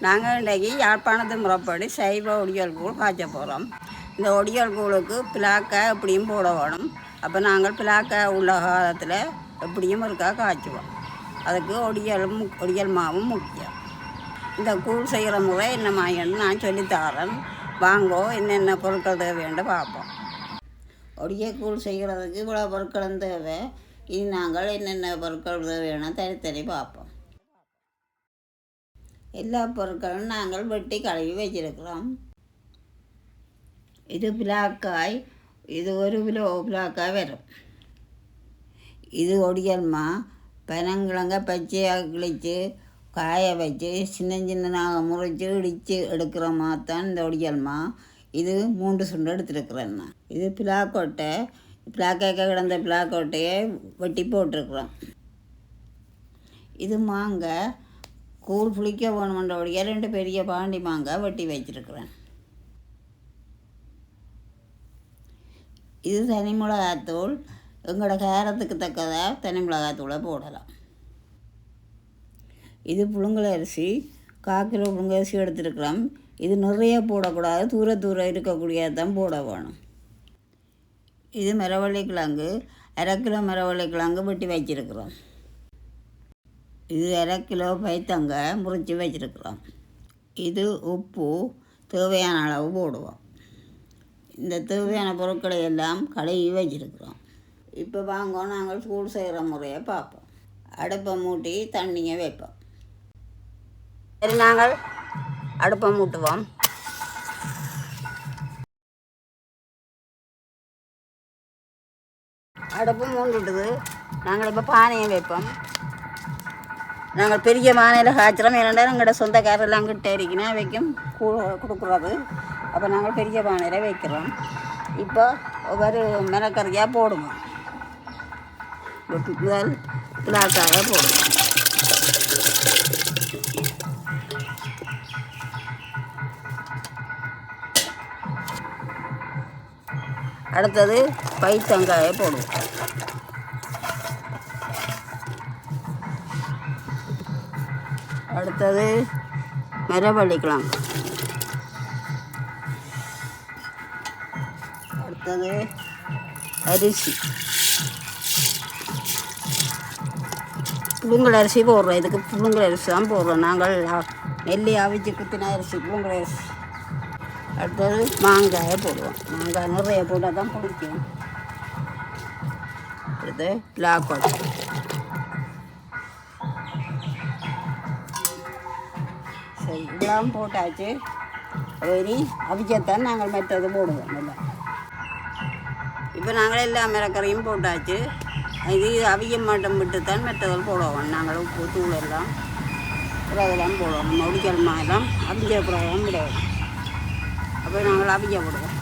நாங்கள் இன்றைக்கி யாழ்ப்பாணத்து முறைப்படி சைவ ஒடியல் கூழ் காய்ச்ச போகிறோம். இந்த ஒடியல் கூழுக்கு பிளாக்காய் எப்படியும் போட வேணும். அப்போ நாங்கள் பிளாக்காய் உள்ள காலத்தில் எப்படியும் இருக்கா காய்ச்சுவோம். அதுக்கு ஒடியல் மாவும் முக்கியம். இந்த கூழ் செய்கிற முறை என்ன மாயன்னு நான் சொல்லித்தரேன். வாங்கோ என்னென்ன பொருட்கள் தேவைன்னு பார்ப்போம். ஒடியல் கூழ் செய்கிறதுக்கு இவ்வளோ பொருட்களும் தேவை. இனி நாங்கள் என்னென்ன பொருட்கள் தேவைன்னு தனித்தனி பார்ப்போம். எல்லா பொருட்களும் நாங்கள் வெட்டி கழுவி வச்சிருக்கிறோம். இது பிளாக்காய், இது 1 கிலோ பிளாக்காய் வரும். இது ஒடியல்மா பனங்கிழங்க பச்சையாக கிழித்து காய வச்சு சின்னதாக முறித்து இடித்து எடுக்கிற தான் இந்த ஒடியல்மா. இது 3 சுண்டு எடுத்துருக்குறேன் நான். இது பிளாக்கொட்டை, பிளாக்காய்க்க கிடந்த பிளாக்கொட்டையை வெட்டி போட்டிருக்குறோம். இது மாங்காய் கூழ் புளிக்க வேணுமென்றபடியே 2 பெரிய பாண்டி மாங்காய் வெட்டி வச்சிருக்கிறேன். இது தனி மிளகாத்தூள். எங்களோட காரத்துக்கு தக்கதாக தனி மிளகாத்தூளை போடலாம். இது புழுங்கல் அரிசி, 1/4 கிலோ புழுங்கல் அரிசி எடுத்துருக்கிறோம். இது நிறைய போடக்கூடாது, தூர இருக்கக்கூடியதான் போட வேணும். இது மரவள்ளி கிழங்கு, 1/2 கிலோ மரவள்ளி கிழங்கு வெட்டி வச்சிருக்கிறோம். இது 1/2 கிலோ பைத்தங்காய் முறித்து வச்சுருக்குறோம். இது உப்பு தேவையான அளவு போடுவோம். இந்த தேவையான பொருட்களை எல்லாம் கழுவி வச்சுருக்குறோம். இப்போ வாங்க நாங்கள் கூழ் செய்கிற முறையை பார்ப்போம். அடுப்பை மூட்டி தண்ணியை வைப்போம். சரி, நாங்கள் அடுப்பை மூட்டுவோம். அடுப்பு மூண்டுட்டுது. நாங்கள் இப்போ பானையை வைப்போம். நாங்கள் பெரிய மானையில் காய்ச்சிறோம். ஏன்னா எங்களோட சொந்தக்காரெல்லாம் கிட்ட இருக்கீங்கன்னா வைக்கும் கொடுக்குறது. அப்போ நாங்கள் பெரிய பானையில் வைக்கிறோம். இப்போ ஒவ்வொரு மிளகறியாக போடுவோம். முதல் பிளாக்காக போடுவோம். அடுத்தது பைத்தங்காயை போடுவோம். அடுத்தது மரவள்ளி கிழங்கு. அடுத்தது அரிசி, புழுங்கல் அரிசி போடுறோம். இதுக்கு புழுங்கல் அரிசி தான் போடுறோம். நாங்கள் நெல்லி அவிச்சு குத்தின அரிசி புழுங்கல் அரிசி. அடுத்தது மாங்காயை போடுவோம். மாங்காய் நிறைய போட்டால் தான் பிடிக்கும். அடுத்து பிளாக்கோட்டை. சரி, இதெல்லாம் போட்டாச்சு. இனி அவிச்சத்தான் நாங்கள் மெத்தது போடுவோம். எல்லாம் இப்போ நாங்கள் எல்லா மிளகறியும் போட்டாச்சு. இது அவிய மாட்டம் விட்டுத்தான் மெத்ததில் போடுவோம். நாங்கள் உப்பு தூள் எல்லாம் இதெல்லாம் போடுவோம். நம்ம ஒடிக்கல் எல்லாம் அவிஞ்ச பிறகு விடுவோம். அப்போ நாங்கள் அவிய விடுவோம்.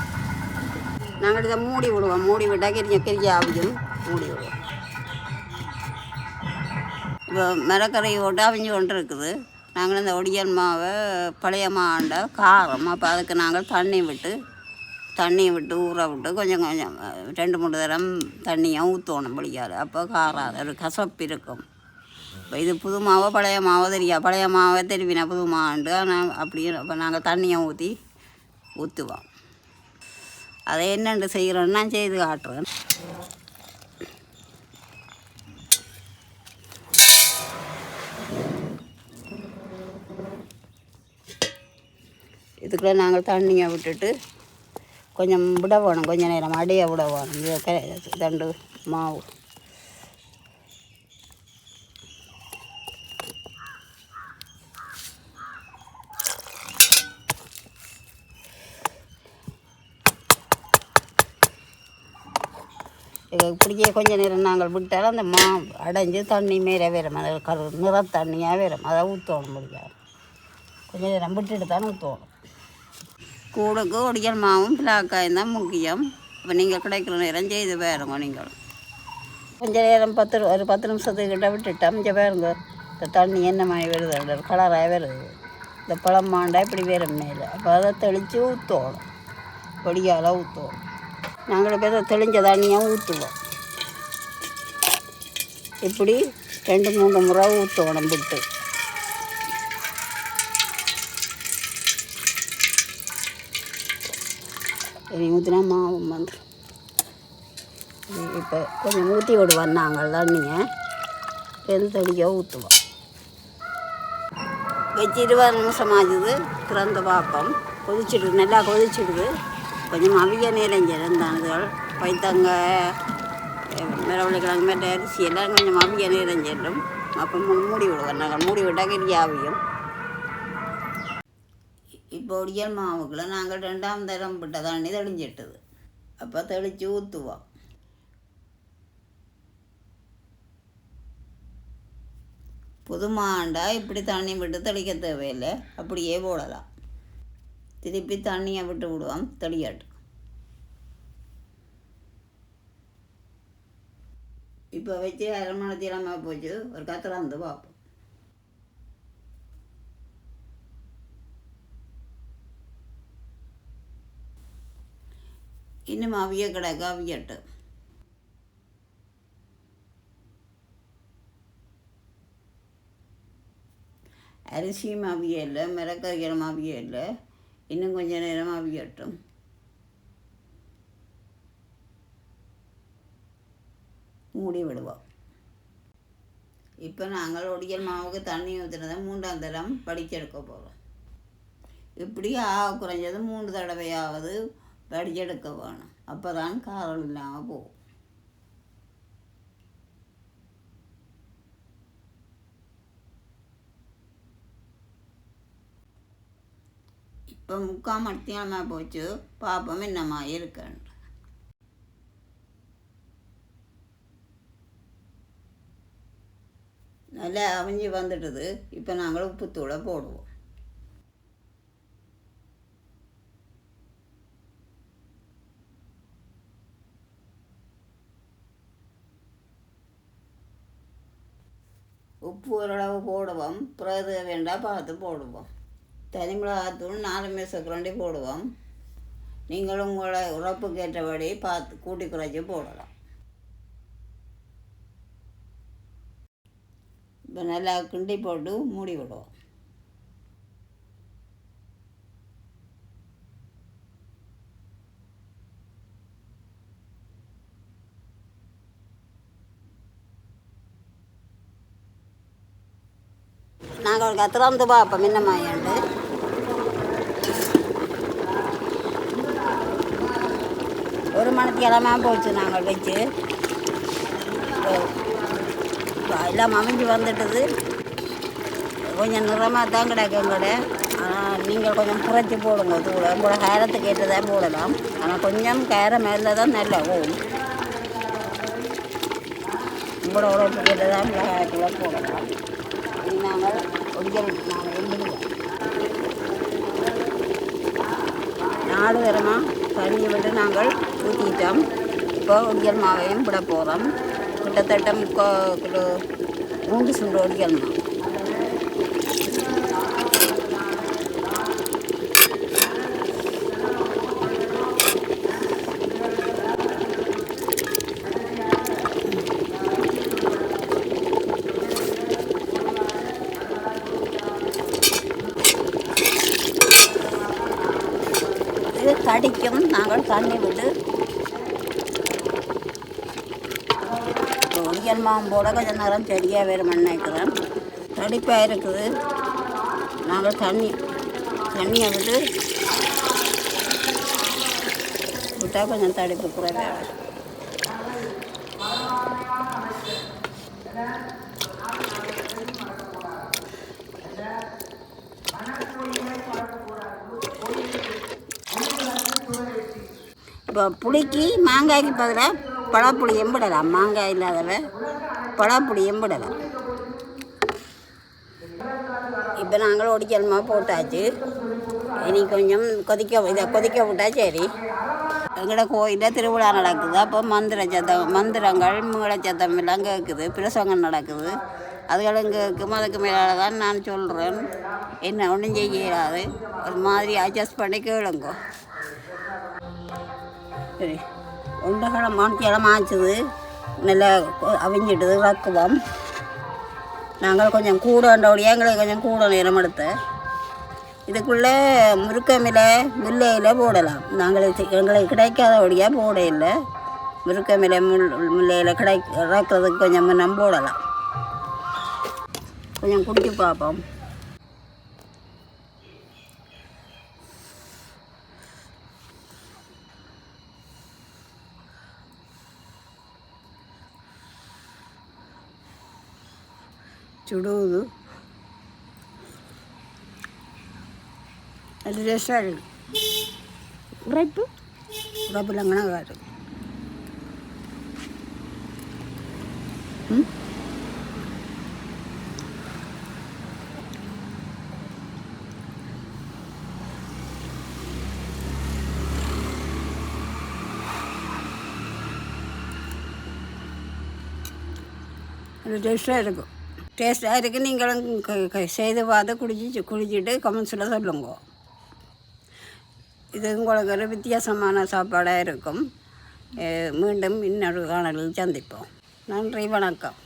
நாங்கள் இதை மூடி விடுவோம். மூடி விட்டால் கெரிய அவியும் மூடி விடுவோம். இப்போ மிளகறி போட்டு அவிஞ்சு கொண்டு இருக்குது. நாங்கள் இந்த ஒடியல் மாவை பழைய மாண்ட காரம். அப்போ அதுக்கு நாங்கள் தண்ணியை விட்டு ஊற விட்டு கொஞ்சம் 2-3 தரம் தண்ணியாக ஊற்றணும் பிடிக்காது. அப்போ காராது, ஒரு கசப்பு இருக்கும். இப்போ இது புது மாவோ பழைய மாவோ தெரியாது. பழைய மாவை தெரிவினா புது மாண்டு. ஆனால் அப்படியே அப்போ நாங்கள் தண்ணியை ஊற்றுவோம். அதை என்னென்று செய்கிறோன்னு நான் செய்து காட்டுறேன். இதுக்குள்ளே நாங்கள் தண்ணியை விட்டுட்டு கொஞ்சம் விட வேணும். கொஞ்சம் நேரம் அடைய விட வேணும். இது தண்டு மாவு இப்படியே கொஞ்சம் நேரம் நாங்கள் விட்டால் அந்த அடைஞ்சு தண்ணி மேலே வரும். அது நிற தண்ணியாக வரும். அதை ஊற்றணும் முடியாது. கொஞ்சம் நேரம் விட்டுட்டு தான் ஊற்றணும். கூழுக்கு ஒடியல் மாவும் பிளாக்காயும் தான் முக்கியம். இப்போ நீங்கள் கிடைக்கிற நேரம் செய்து பாருங்க. நீங்கள் கொஞ்சம் நேரம் ஒரு 10 நிமிஷத்துக்கிட்ட விட்டுட்டோம். இங்கே பாருங்க, இந்த தண்ணி என்ன மாதிரி வருது, கலராக வருது. இந்த பழம் மாண்டா இப்படி வரும் மேலே. அப்போ அதை தெளித்து ஊற்றணும். பொடியால் ஊற்றுவோம். நாங்கள் இப்போ தெளிஞ்ச தண்ணியாக ஊற்றுவோம். இப்படி 2-3 முறை ஊற்றணும் விட்டு. இனி ஊற்றினா மாவும் வந்துடும். இப்போ கொஞ்சம் ஊற்றி விடுவோம் நாங்கள் தண்ணியை தெளிக்க ஊற்றுவோம். வச்சு 20 நிமிஷம் ஆகுது. திறந்து பார்ப்போம். கொதிச்சுடுது, நல்லா கொதிச்சுடுது. கொஞ்சம் அவிய நேரஞ்சல் பைத்தங்காய் மிளவள்ளிக்கிழங்கு மேலே அரிசி எல்லாம் கொஞ்சம் அவிய நேரஞ்சலும். அப்போ மூடி விடுவோம். நாங்கள் மூடி விட்டால் கெரியாவியும். இப்போ ஒடியல் மாவுக்குள்ள நாங்கள் 2ஆம் தரம் விட்ட தண்ணி தெளிஞ்சிட்டுது. அப்போ தெளித்து ஊற்றுவோம். புதுமாண்டா இப்படி தண்ணி விட்டு தெளிக்க தேவையில்லை, அப்படியே போடலாம். திருப்பி தண்ணியை விட்டு விடுவோம், தெளியாட்டு. இப்போ வச்சு 1/2 மணி நேரமாக போச்சு. ஒரு கத்திரந்து பார்ப்போம். இன்னும் அவிய கிடக்க அவியட்டு. அரிசியும் அவிய இல்லை, மிளகறிகளும் அவிய இல்லை. இன்னும் கொஞ்சம் நேரம் அவியட்டும். மூடி விடுவோம். இப்போ நாங்கள் ஒடியல் மாவுக்கு தண்ணி ஊற்றுனதை 3ஆம் தரம் படிச்செடுக்க போகிறோம். இப்படி குறைஞ்சது 3 தடவையாவது படிச்செடுக்க வேணும். அப்போ தான் காரம் இல்லாமல் போகும். இப்போ 3/4 மணித்தியாலமாக போச்சு. பார்ப்போம் என்னம்மா இருக்குன்னு. நல்லா அவிஞ்சி வந்துடுது. இப்போ நாங்கள் உப்புத்தூளை போடுவோம். உப்பு ஓரளவு போடுவோம். பிறகு வேண்டாம் பார்த்து போடுவோம். தனி மிளகாத்தூள் 4 மேசக்கரண்டி போடுவோம். நீங்களும் உங்களை உரப்புக்கு ஏற்றபடி பார்த்து கூட்டி குறைச்சி போடலாம். இப்போ நல்லா கிண்டி போட்டு மூடி விடுவோம். நாங்கள் ஒரு கத்திரந்து பார்ப்போம் என்னமாயாண்டு. ஒரு மணித்தியாலமாக போச்சு நாங்கள் வச்சு. எல்லாம் அமைஞ்சு வந்துட்டுது. கொஞ்சம் நிறமாக தான் கிடக்கும் கூட. ஆனால் நீங்கள் கொஞ்சம் குறைச்சி போடுங்க தூளை. உங்களோட காரத்துக்கு ஏற்றதான் போடலாம். ஆனால் கொஞ்சம் காரம் மேலே தான் நல்லா போகும். உங்களோட உழைப்புக்கு ஏற்றதான் மிளகாய்க்குள்ளே போடலாம். நாங்கள் ஒடியல் நாங்கள் எழுதுவோம். 4 தரமாக தண்ணி விட்டு நாங்கள் ஊற்றிட்டோம். இப்போ ஒடியல் மாவையும் விட போகிறோம். கிட்டத்தட்ட 3/4 கிலோ 3 சுண்டு ஒடியல் மாவு. இது கடிக்கும். நாங்கள் தண்ணி விட்டு ஒடியல் மாவு போட கொஞ்சம் நேரம் சரியாக வேறு நினைக்கிறேன். தடிப்பாக இருக்குது. நாங்கள் தண்ணியை விட்டு விட்டால் கொஞ்சம் தடிப்பு குறைவாக. இப்போ புளிக்கு மாங்காய்க்கு பதிலாக பழப்புளியும் விடலாம். மாங்காய் இல்லாதவ பழப்புளியும் விடலாம். இப்போ நாங்கள் ஒடியல் மாவு போட்டாச்சு. இனி கொஞ்சம் கொதிக்க விட்டால் சரி. எங்களோட கோயிலில் திருவிழா நடக்குது. அப்போ மந்திரங்கள் மேளச்சத்தம் எல்லாம் கேட்குது. பிரசங்கம் நடக்குது. அதுகளும் கேட்கும். அதுக்கு மேலே தான் நான் சொல்கிறேன். என்ன ஒன்றும் செய்யாது. ஒரு மாதிரி அட்ஜஸ்ட் பண்ணி கேளுங்க. சரி, 1/2 மணித்தியாலம் ஆச்சுது. நல்லா அவிஞ்சிட்டுது. வக்குவோம். நாங்கள் கொஞ்சம் கூடண்டோடைய எங்களுக்கு கொஞ்சம் கூட நேரம் எடுத்து இதுக்குள்ளே முருக்கமிலை முல்லையில் போடலாம். எங்களுக்கு கிடைக்காதபடியாக போட இல்லை. முருக்கமிலை முல்லையில் இறக்கிறதுக்கு கொஞ்சம் முன்னம் போடலாம். கொஞ்சம் குடிச்சு பார்ப்போம். சுடுவது அது டேஸ்டாக இருக்குது. உரைப்பில்லைங்கன்னா காரு அது டேஸ்ட்டாக இருக்கும். டேஸ்ட்டாக இருக்குது. நீங்களும் செய்து பார்த்து குடிச்சிட்டு கமெண்ட்ஸில் சொல்லுங்க. இது உங்களுக்கு ஒரு வித்தியாசமான சாப்பாடாக இருக்கும். மீண்டும் இன்னொரு காணொலியில் சந்திப்போம். நன்றி, வணக்கம்.